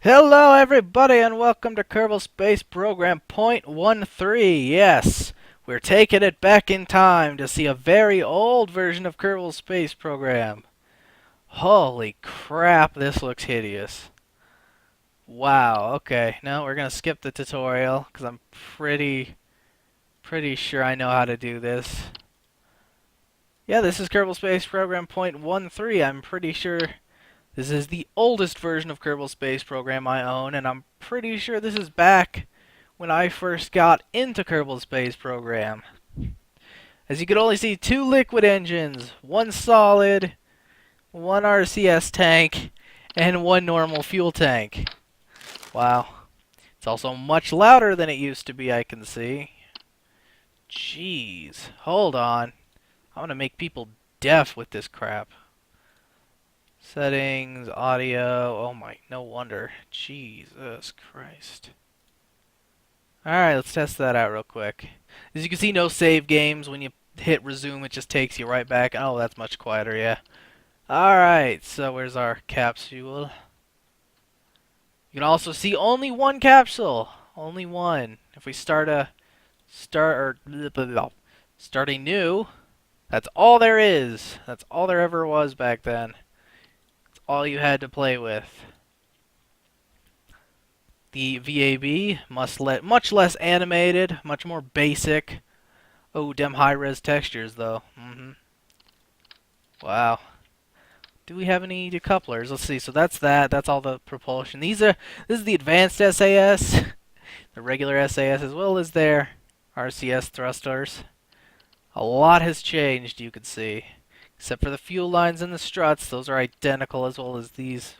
Hello, everybody, and welcome to Kerbal Space Program .13. Yes, we're taking it back in time to see a very old version of Kerbal Space Program. Holy crap, this looks hideous. Wow, okay, now we're gonna skip the tutorial, because I'm pretty sure I know how to do this. Yeah, this is Kerbal Space Program .13. I'm pretty sure this is the oldest version of Kerbal Space Program I own, and I'm pretty sure this is back when I first got into Kerbal Space Program. As you can only see, two liquid engines, one solid, one RCS tank, and one normal fuel tank. Wow. It's also much louder than it used to be, I can see. Jeez. Hold on. I want to make people deaf with this crap. Settings, audio. Oh my, no wonder. Jesus Christ. Alright, let's test that out real quick. As you can see, no save games. When you hit resume, it just takes you right back. Oh, that's much quieter, yeah. Alright, so where's our capsule? You can also see only one capsule. Only one. If we start a new, that's all there is. That's all there ever was back then. That's all you had to play with. The VAB, much less animated, much more basic. Oh, dem high-res textures, though. Wow. Do we have any decouplers? Let's see. So that's that. That's all the propulsion. This is the advanced SAS, the regular SAS, as well as their RCS thrusters. A lot has changed, you can see. Except for the fuel lines and the struts. Those are identical, as well as these.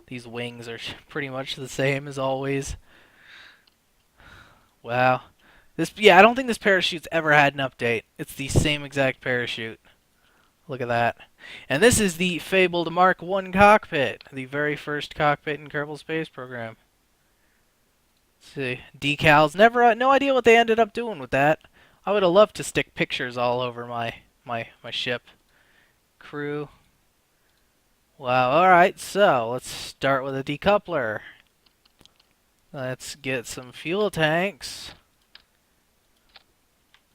These wings are pretty much the same as always. Wow. Yeah, I don't think this parachute's ever had an update. It's the same exact parachute. Look at that. And this is the fabled Mark I cockpit, the very first cockpit in Kerbal Space Program. Let's see, decals. No idea what they ended up doing with that. I would have loved to stick pictures all over my ship. Crew. Wow. All right. So let's start with a decoupler. Let's get some fuel tanks.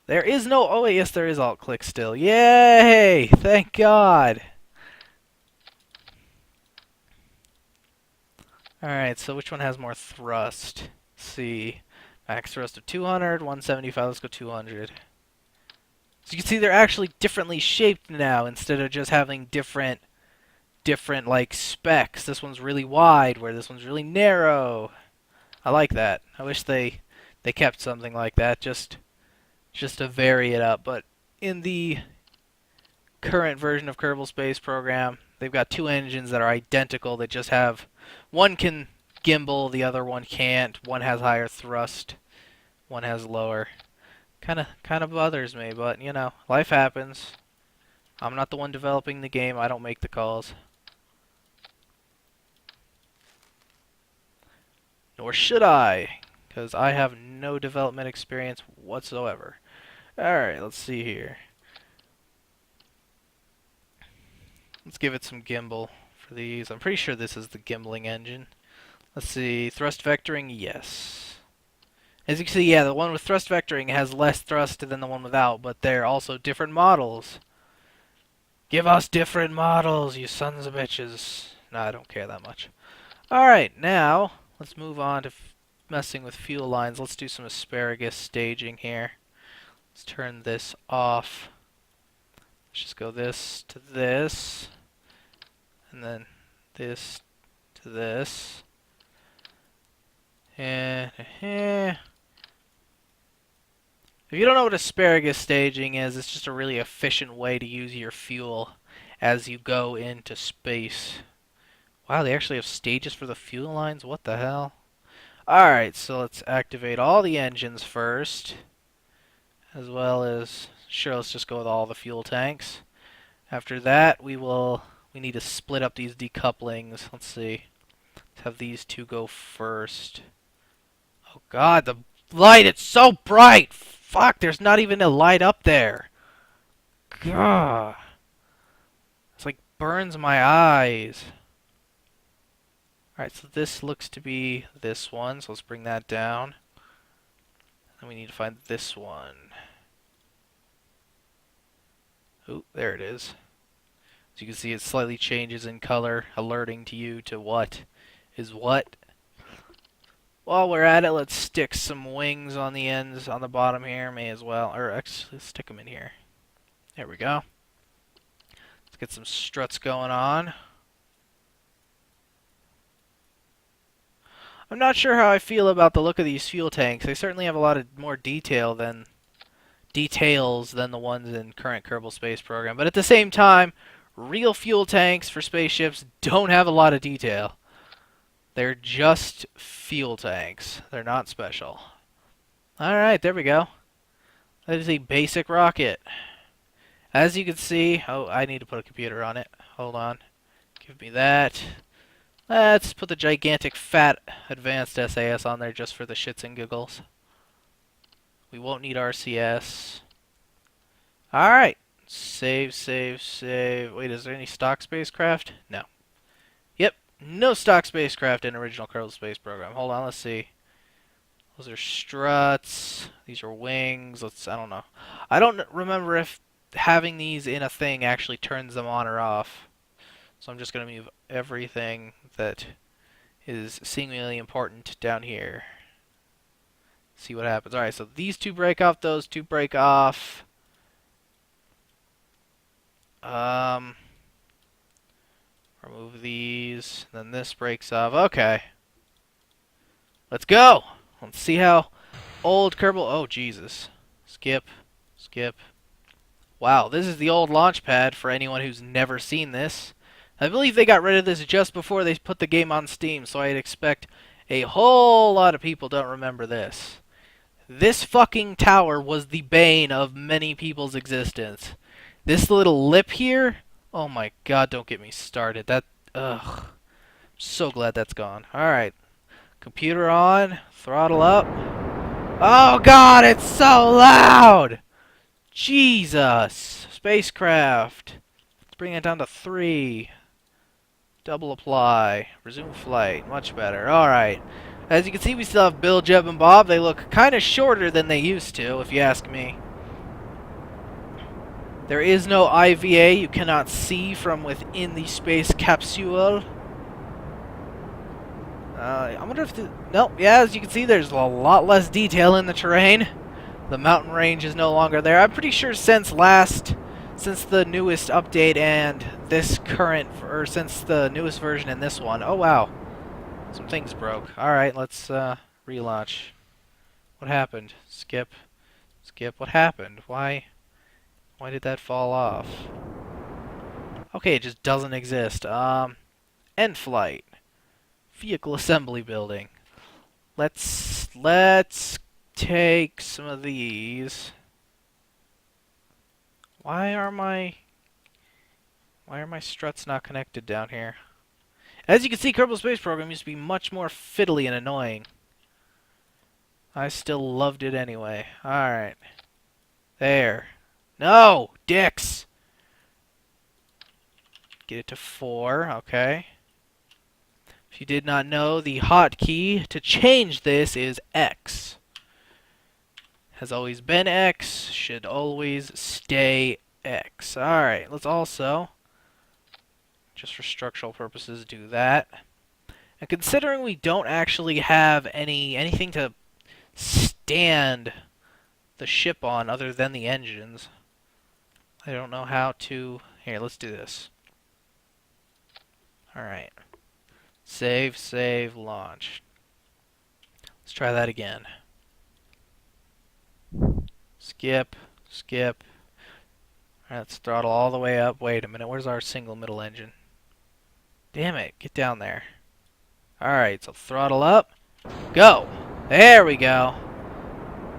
There is no... Oh, wait, yes, there is alt-click still. Yay! Thank God! Alright, so which one has more thrust? Let's see. Max thrust of 200, 175, let's go 200. So you can see they're actually differently shaped now, instead of just having different like, specs. This one's really wide, where this one's really narrow. I like that. I wish they kept something like that, just to vary it up. But in the current version of Kerbal Space Program, they've got two engines that are identical. They just have one can gimbal, the other one can't. One has higher thrust, one has lower. Kind of bothers me, but you know, life happens. I'm not the one developing the game. I don't make the calls. Nor should I, because I have no development experience whatsoever. Alright, let's see here. Let's give it some gimbal for these. I'm pretty sure this is the gimbling engine. Let's see, thrust vectoring, yes. As you can see, yeah, the one with thrust vectoring has less thrust than the one without, but they're also different models. Give us different models, you sons of bitches. No, I don't care that much. Alright, now, let's move on to messing with fuel lines. Let's do some asparagus staging here. Let's turn this off. Let's just go this to this, and then this to this. And if you don't know what asparagus staging is, it's just a really efficient way to use your fuel as you go into space. Wow, they actually have stages for the fuel lines? What the hell? Alright, so let's activate all the engines first, as well as... Sure, let's just go with all the fuel tanks. After that, we need to split up these decouplings. Let's see. Let's have these two go first. Oh God, the light, it's so bright! Fuck, there's not even a light up there. God. It's like burns my eyes. Alright, so this looks to be this one, so let's bring that down. And we need to find this one. Ooh, there it is. As you can see, it slightly changes in color, alerting to you to what is what. While we're at it, let's stick some wings on the ends, on the bottom here, may as well. Or actually, let's stick them in here. There we go. Let's get some struts going on. I'm not sure how I feel about the look of these fuel tanks. They certainly have a lot of more details than the ones in current Kerbal Space Program. But at the same time, real fuel tanks for spaceships don't have a lot of detail. They're just fuel tanks. They're not special. Alright, there we go. That is a basic rocket. As you can see... Oh, I need to put a computer on it. Hold on. Give me that. Let's put the gigantic, fat, advanced SAS on there just for the shits and giggles. We won't need RCS. Alright. Save, save, save. Wait, is there any stock spacecraft? No. Yep. No stock spacecraft in original Kerbal Space Program. Hold on, let's see. Those are struts. These are wings. I don't know. I don't remember if having these in a thing actually turns them on or off. So I'm just going to move everything that is seemingly important down here. See what happens. Alright, so these two break off, those two break off. Remove these, then this breaks off. Okay. Let's go! Let's see how old Kerbal... Oh, Jesus. Skip. Skip. Wow, this is the old launch pad for anyone who's never seen this. I believe they got rid of this just before they put the game on Steam, so I'd expect a whole lot of people don't remember this. This fucking tower was the bane of many people's existence. This little lip here, oh my god, don't get me started. Ugh. So glad that's gone. Alright. Computer on, throttle up. Oh god, it's so loud! Jesus! Spacecraft. Let's bring it down to 3. Double apply. Resume flight. Much better. Alright. As you can see, we still have Bill, Jeb, and Bob. They look kind of shorter than they used to, if you ask me. There is no IVA. You cannot see from within the space capsule. I wonder if nope, yeah, as you can see, there's a lot less detail in the terrain. The mountain range is no longer there. I'm pretty sure since the newest update and this current, or since the newest version and this one. Oh, wow. Some things broke. Alright, let's relaunch. What happened? Skip. Skip. What happened? Why did that fall off? Okay, it just doesn't exist. End flight. Vehicle assembly building. Let's take some of these. Why are my struts not connected down here? As you can see, Kerbal Space Program used to be much more fiddly and annoying. I still loved it anyway. Alright. There. No! Dicks! Get it to 4. Okay. If you did not know, the hotkey to change this is X. Has always been X, should always stay X. Alright, let's also, just for structural purposes, do that. And considering we don't actually have anything to stand the ship on other than the engines, I don't know how to... Here, let's do this. Alright. Save, save, launch. Let's try that again. Skip, skip. Alright, let's throttle all the way up. Wait a minute, where's our single middle engine? Damn it, get down there. Alright, so throttle up. Go! There we go.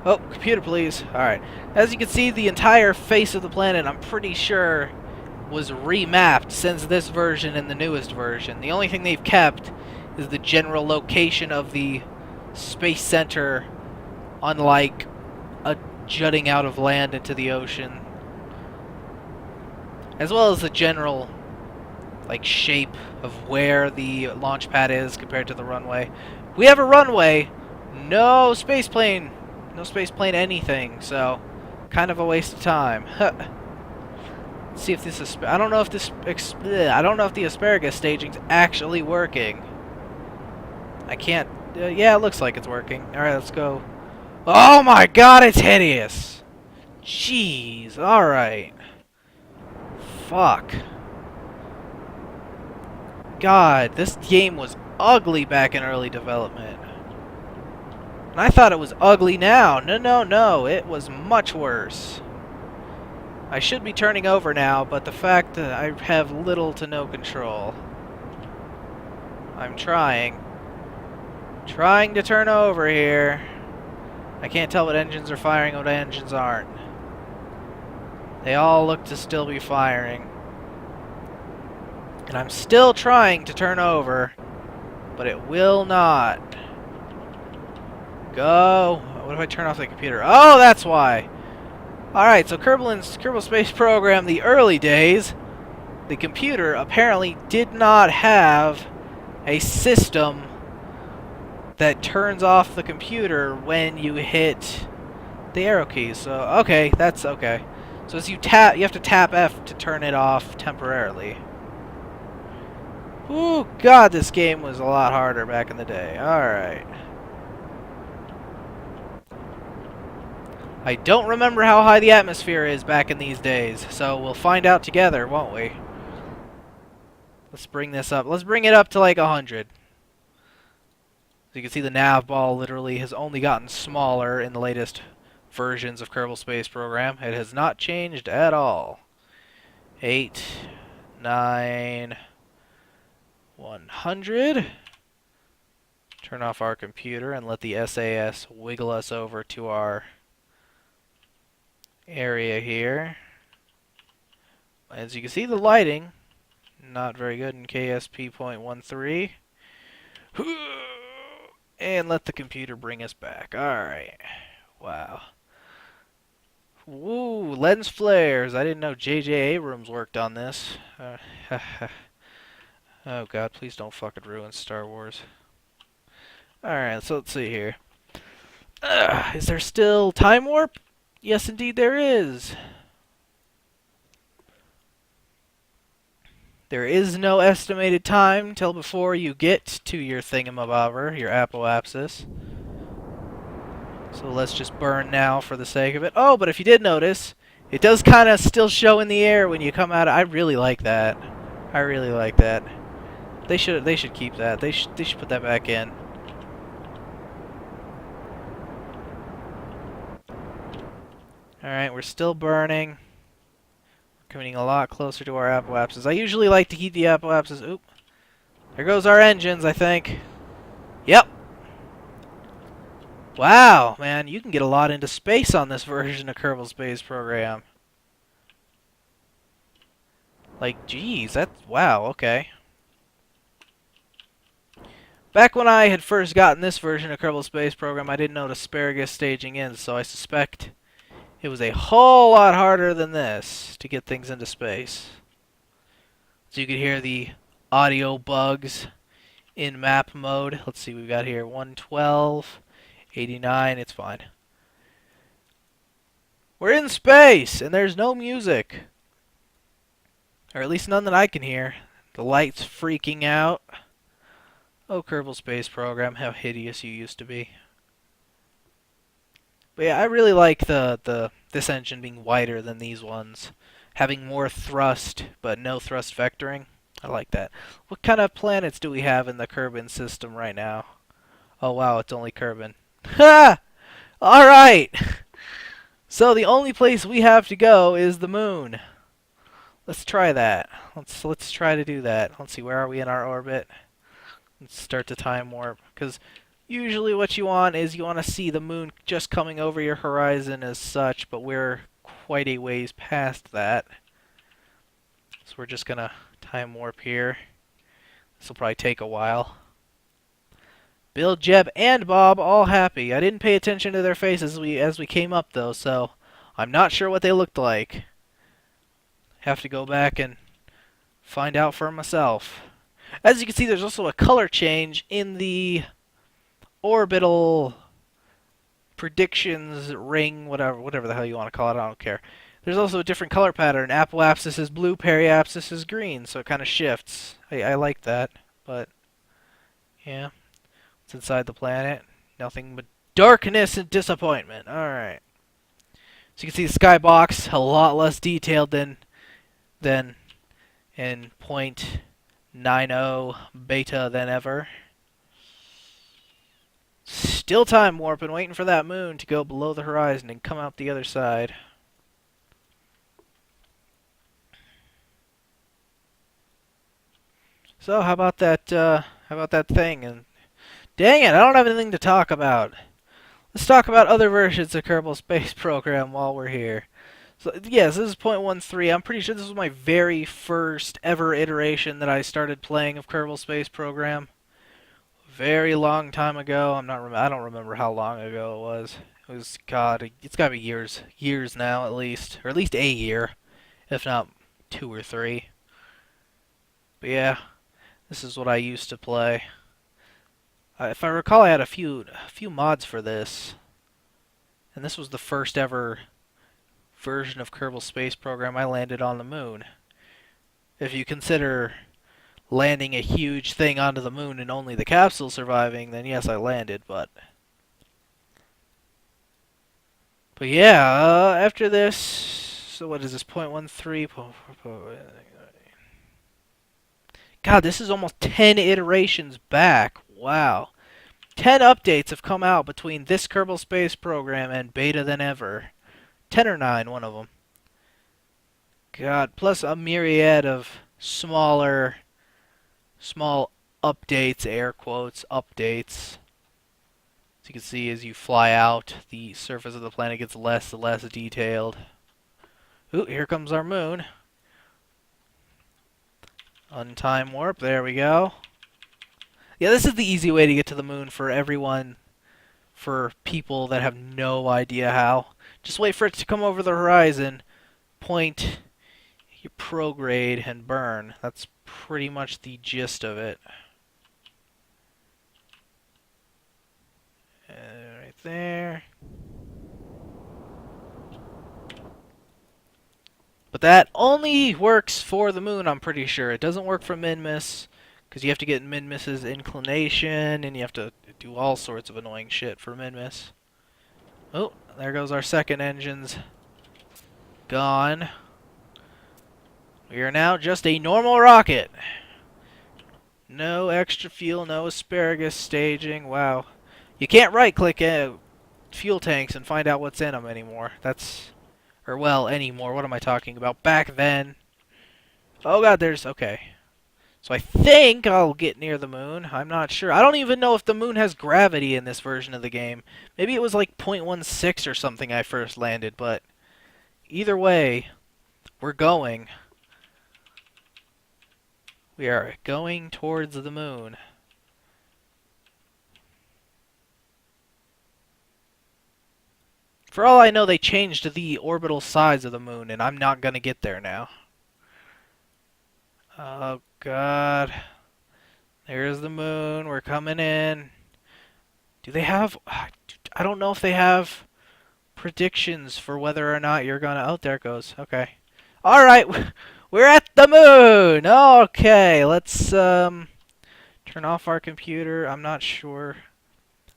Oh, computer please. Alright. As you can see, the entire face of the planet, I'm pretty sure, was remapped since this version and the newest version. The only thing they've kept is the general location of the space center, unlike a jutting out of land into the ocean, as well as the general like shape of where the launch pad is compared to the runway. We have a runway, no space plane, anything. So, kind of a waste of time. Let's see if this is. I don't know if I don't know if the asparagus staging's actually working. I can't. Yeah, it looks like it's working. All right, let's go. Oh my God, it's hideous. Jeez. All right. Fuck. God, this game was ugly back in early development. And I thought it was ugly now. No, no, no. It was much worse. I should be turning over now, but the fact that I have little to no control. I'm trying. Trying to turn over here. I can't tell what engines are firing and what engines aren't. They all look to still be firing. And I'm still trying to turn over, but it will not. Go. What if I turn off the computer? Oh, that's why. Alright, so Kerbal Space Program, the early days, the computer apparently did not have a system that turns off the computer when you hit the arrow keys. So, okay, that's okay. So as you have to tap F to turn it off temporarily. Ooh, God, this game was a lot harder back in the day. Alright. I don't remember how high the atmosphere is back in these days, so we'll find out together, won't we? Let's bring this up. Let's bring it up to like 100. So you can see the nav ball literally has only gotten smaller in the latest versions of Kerbal Space Program. It has not changed at all. 8, 9, 100. Turn off our computer and let the SAS wiggle us over to our area here. As you can see, the lighting not very good in KSP.13. And let the computer bring us back. Alright. Wow. Woo, lens flares. I didn't know J.J. Abrams worked on this. Oh God, please don't fucking ruin Star Wars. Alright, so let's see here. Is there still time warp? Yes, indeed there is. There is no estimated time till before you get to your thingamabobber, your apoapsis. So let's just burn now for the sake of it. Oh, but if you did notice, it does kind of still show in the air when you come out. I really like that. I really like that. They should keep that. They should put that back in. Alright, we're still burning. Coming a lot closer to our apoapsis. I usually like to keep the apoapsis. Oop. There goes our engines, I think. Yep. Wow, man, you can get a lot into space on this version of Kerbal Space Program. Like, geez, that's... wow, okay. Back when I had first gotten this version of Kerbal Space Program, I didn't know what asparagus staging is, so I suspect it was a whole lot harder than this to get things into space. So you can hear the audio bugs in map mode. Let's see, we've got here 112, 89, it's fine. We're in space, and there's no music. Or at least none that I can hear. The light's freaking out. Oh, Kerbal Space Program, how hideous you used to be. But yeah, I really like this engine being wider than these ones. Having more thrust, but no thrust vectoring. I like that. What kind of planets do we have in the Kerbin system right now? Oh wow, it's only Kerbin. Ha! Alright! So the only place we have to go is the moon. Let's try that. Let's try to do that. Let's see, where are we in our orbit? Let's start the time warp. Because usually what you want is you want to see the moon just coming over your horizon as such, but we're quite a ways past that. So we're just going to time warp here. This will probably take a while. Bill, Jeb, and Bob all happy. I didn't pay attention to their faces as we came up, though, so I'm not sure what they looked like. Have to go back and find out for myself. As you can see, there's also a color change in the orbital predictions ring, whatever the hell you want to call it, I don't care. There's also a different color pattern. Apoapsis is blue, periapsis is green, so it kind of shifts. I like that, but yeah, it's inside the planet. Nothing but darkness and disappointment. Alright. So you can see the skybox, a lot less detailed than in 0.90 beta than ever. Still time warping, waiting for that moon to go below the horizon and come out the other side. So how about that thing? And dang it, I don't have anything to talk about. Let's talk about other versions of Kerbal Space Program while we're here. So yes, this is 0.13. I'm pretty sure this was my very first ever iteration that I started playing of Kerbal Space Program. Very long time ago. I don't remember how long ago it was. It was God. It's got to be years now at least, or at least a year, if not 2 or 3. But yeah, this is what I used to play. If I recall, I had a few mods for this, and this was the first ever version of Kerbal Space Program I landed on the moon. If you consider landing a huge thing onto the moon and only the capsule surviving, then yes, I landed, but yeah, after this, so what is this, 0.13? God, this is almost 10 iterations back. Wow. 10 updates have come out between this Kerbal Space Program and Beta Than Ever. 10 or 9, one of them. God, plus a myriad of small updates, air quotes, updates. As you can see, as you fly out, the surface of the planet gets less and less detailed. Ooh, here comes our moon. Untime warp, there we go. Yeah, this is the easy way to get to the moon for everyone, for people that have no idea how. Just wait for it to come over the horizon, point your prograde, and burn. That's pretty much the gist of it. Right there. But that only works for the moon, I'm pretty sure. It doesn't work for Minmus, because you have to get Minmus's inclination, and you have to do all sorts of annoying shit for Minmus. Oh, there goes our second engines. Gone. We are now just a normal rocket. No extra fuel, no asparagus staging. Wow. You can't right-click fuel tanks and find out what's in them anymore. Or well, anymore. What am I talking about? Back then. Oh god, okay. So I think I'll get near the moon. I'm not sure. I don't even know if the moon has gravity in this version of the game. Maybe it was like 0.16 or something I first landed, but either way, we're going. We are going towards the moon. For all I know, they changed the orbital size of the moon, and I'm not going to get there now. Oh, God. There's the moon. We're coming in. Do they have... I don't know if they have predictions for whether or not you're going to... Oh, there it goes. Okay. Alright, we're at the moon! Okay, let's turn off our computer. I'm not sure.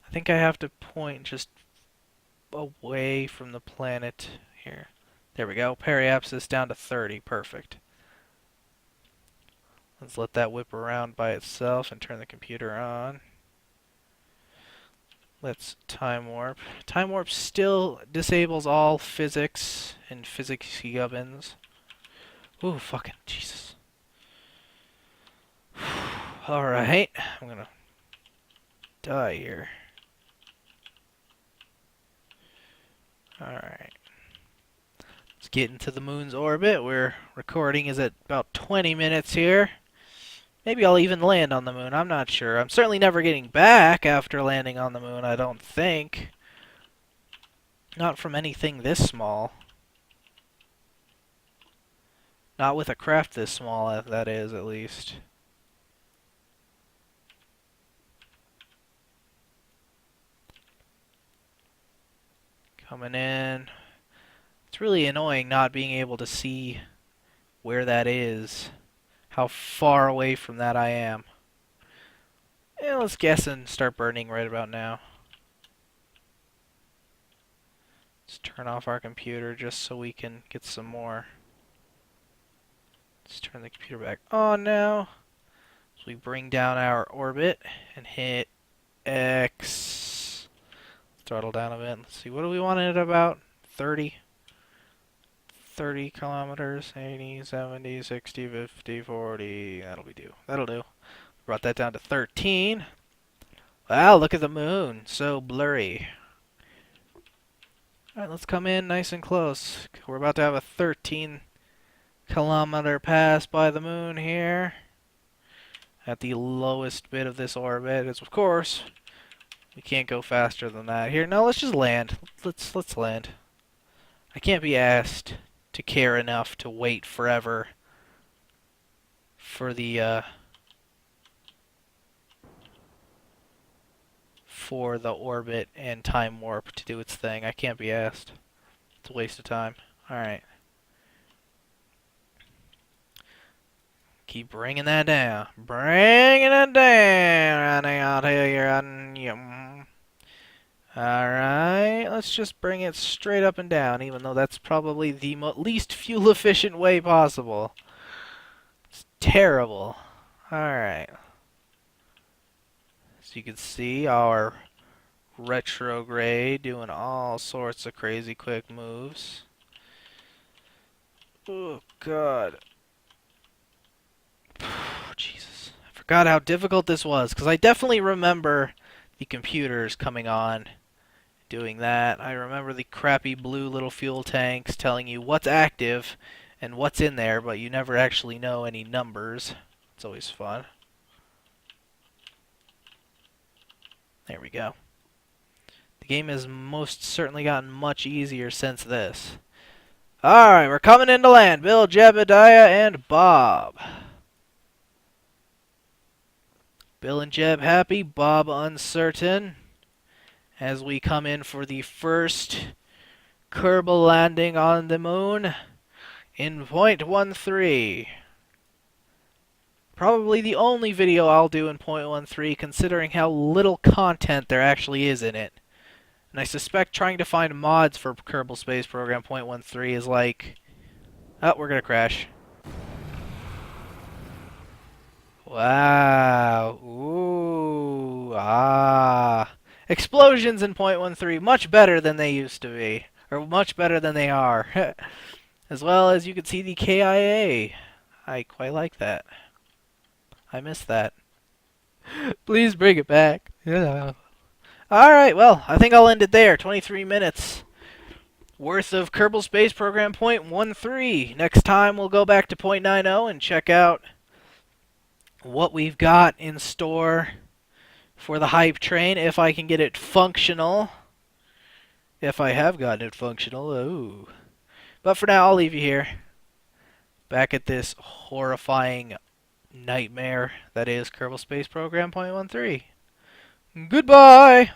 I think I have to point just away from the planet here. There we go. Periapsis down to 30. Perfect. Let's let that whip around by itself and turn the computer on. Let's time warp. Time warp still disables all physics and physics gubbins. Ooh, fucking Jesus. Alright. I'm gonna die here. Alright. Let's get into the moon's orbit. We're recording is at about 20 minutes here. Maybe I'll even land on the moon. I'm not sure. I'm certainly never getting back after landing on the moon, I don't think. Not from anything this small. Not with a craft this small, that is, at least. Coming in. It's really annoying not being able to see where that is. How far away from that I am. Yeah, let's guess and start burning right about now. Let's turn off our computer just so we can get some more. Let's turn the computer back on now. So we bring down our orbit and hit X. Throttle down a bit. Let's see, what do we want it about? 30? 30 kilometers, 80, 70, 60, 50, 40. That'll do. That'll do. Brought that down to 13. Wow, look at the moon. So blurry. Alright, let's come in nice and close. We're about to have a 13-kilometer pass by the moon here. At the lowest bit of this orbit. It's, of course, we can't go faster than that. Here, no, let's just land. Let's land. I can't be asked to care enough to wait forever for the orbit and time warp to do its thing. I can't be asked. It's a waste of time. Alright. Keep bringing that down. Bringing it down. Running out here. Alright. Let's just bring it straight up and down, even though that's probably the least fuel efficient way possible. It's terrible. Alright. So you can see our retrograde doing all sorts of crazy quick moves. Oh, God. Jesus. I forgot how difficult this was, because I definitely remember the computers coming on doing that. I remember the crappy blue little fuel tanks telling you what's active and what's in there, but you never actually know any numbers. It's always fun. There we go. The game has most certainly gotten much easier since this. Alright, we're coming into land. Bill, Jebediah, and Bob. Bill and Jeb happy, Bob uncertain. As we come in for the first Kerbal landing on the moon in 0.13. Probably the only video I'll do in 0.13, considering how little content there actually is in it. And I suspect trying to find mods for Kerbal Space Program 0.13 is like... Oh, we're gonna crash. Wow. Ooh. Ah. Explosions in 0.13, much better than they used to be. Or much better than they are. As well as you can see the KIA. I quite like that. I miss that. Please bring it back. Yeah. Alright, well, I think I'll end it there. 23 minutes worth of Kerbal Space Program 0.13. Next time we'll go back to 0.90 and check out what we've got in store for the hype train, if I can get it functional. If I have gotten it functional. Ooh. But for now, I'll leave you here. Back at this horrifying nightmare that is Kerbal Space Program 0.13. Goodbye!